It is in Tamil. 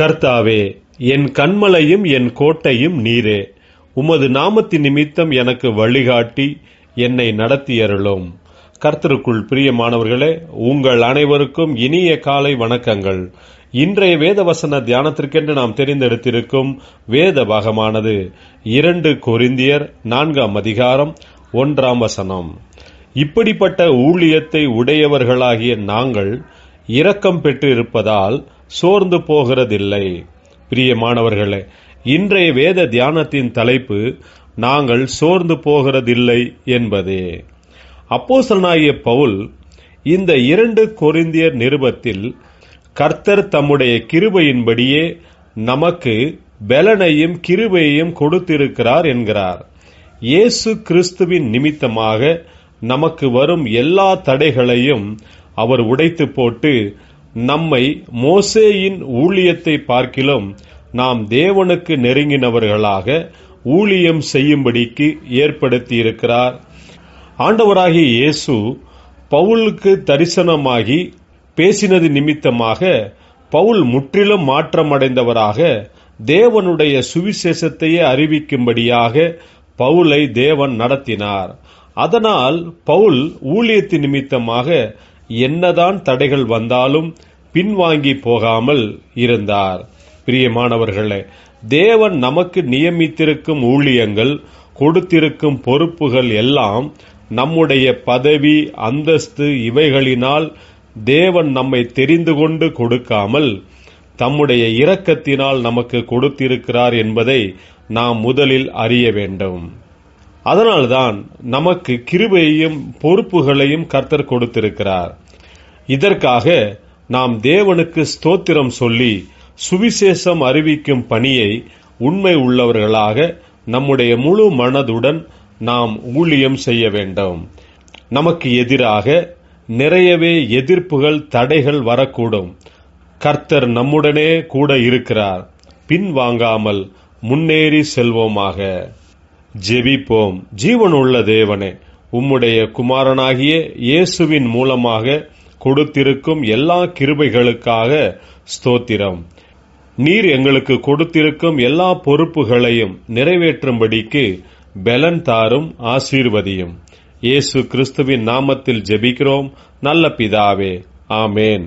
கர்த்தாவே, என் கன்மலையும் என் கோட்டையும் நீரே. உமது நாமத்தின் நிமித்தம் எனக்கு வழிகாட்டி என்னை நடத்தியருளும். கர்த்தருக்குள் பிரியமானவர்களே, உங்கள் அனைவருக்கும் இனிய காலை வணக்கங்கள். இன்றைய வேதவசன தியானத்திற்கென்று நாம் தெரிந்தெடுத்திருக்கும் வேத பாகமானது 2 கொரிந்தியர் 4ஆம் அதிகாரம் 1ஆம் வசனம். இப்படிப்பட்ட ஊழியத்தை உடையவர்களாகிய நாங்கள் இரக்கம் பெற்றிருப்பதால் சோர்ந்து போகிறதில்லை. பிரியமானவர்களே, இன்றைய வேத தியானத்தின் தலைப்பு நாங்கள் சோர்ந்து போகிறதில்லை என்பதே. அப்போஸ்தலனாகிய பவுல் இந்த 2 கொரிந்தியர் நிருபத்தில் கர்த்தர் தம்முடைய கிருபையின்படியே நமக்கு பெலனையும் கிருபையையும் கொடுத்திருக்கிறார் என்கிறார். இயேசு கிறிஸ்துவின் நிமித்தமாக நமக்கு வரும் எல்லா தடைகளையும் அவர் உடைத்து போட்டு நம்மை மோசேயின் ஊழியத்தை பார்க்கிலும் நாம் தேவனுக்கு நெருங்கினவர்களாக ஊழியம் செய்யும்படிக்கு ஏற்படுத்தியிருக்கிறார். ஆண்டவராகிய இயேசு பவுலுக்கு தரிசனமாகி பேசினது நிமித்தமாக பவுல் முற்றிலும் மாற்றமடைந்தவராக தேவனுடைய சுவிசேஷத்தையே அறிவிக்கும்படியாக பவுலை தேவன் நடத்தினார். அதனால் பவுல் ஊழியத்தின் நிமித்தமாக என்னதான் தடைகள் வந்தாலும் பின்வாங்கி போகாமல் இருந்தார். பிரியமானவர்களே, தேவன் நமக்கு நியமித்திருக்கும் ஊழியங்கள், கொடுத்திருக்கும் பொறுப்புகள் எல்லாம் நம்முடைய பதவி, அந்தஸ்து இவைகளினால் தேவன் நம்மை தெரிந்து கொண்டு கொடுக்காமல் தம்முடைய இரக்கத்தினால் நமக்கு கொடுத்திருக்கிறார் என்பதை நாம் முதலில் அறிய வேண்டும். அதனால்தான் நமக்கு கிருபையையும் பொறுப்புகளையும் கர்த்தர் கொடுத்திருக்கிறார். இதற்காக நாம் தேவனுக்கு ஸ்தோத்திரம் சொல்லி சுவிசேஷம் அறிவிக்கும் பணியை உண்மை உள்ளவர்களாக நம்முடைய முழு மனதுடன் நாம் ஊழியம் செய்ய வேண்டும். நமக்கு எதிராக நிறையவே எதிர்ப்புகள், தடைகள் வரக்கூடும். கர்த்தர் நம்முடனே கூட இருக்கிறார். பின்வாங்காமல் முன்னேறி செல்வோமாக. ஜெபிப்போம். ஜீவனுள்ள தேவனே, உம்முடைய குமாரனாகிய இயேசுவின் மூலமாக கொடுத்திருக்கும் எல்லா கிருபைகளுக்காக ஸ்தோத்திரம். நீர் எங்களுக்கு கொடுத்திருக்கும் எல்லா பொறுப்புகளையும் நிறைவேற்றும்படிக்கு பெலன் தாரும், ஆசீர்வதியும். இயேசு கிறிஸ்துவின் நாமத்தில் ஜெபிக்கிறோம் நல்ல பிதாவே. ஆமேன்.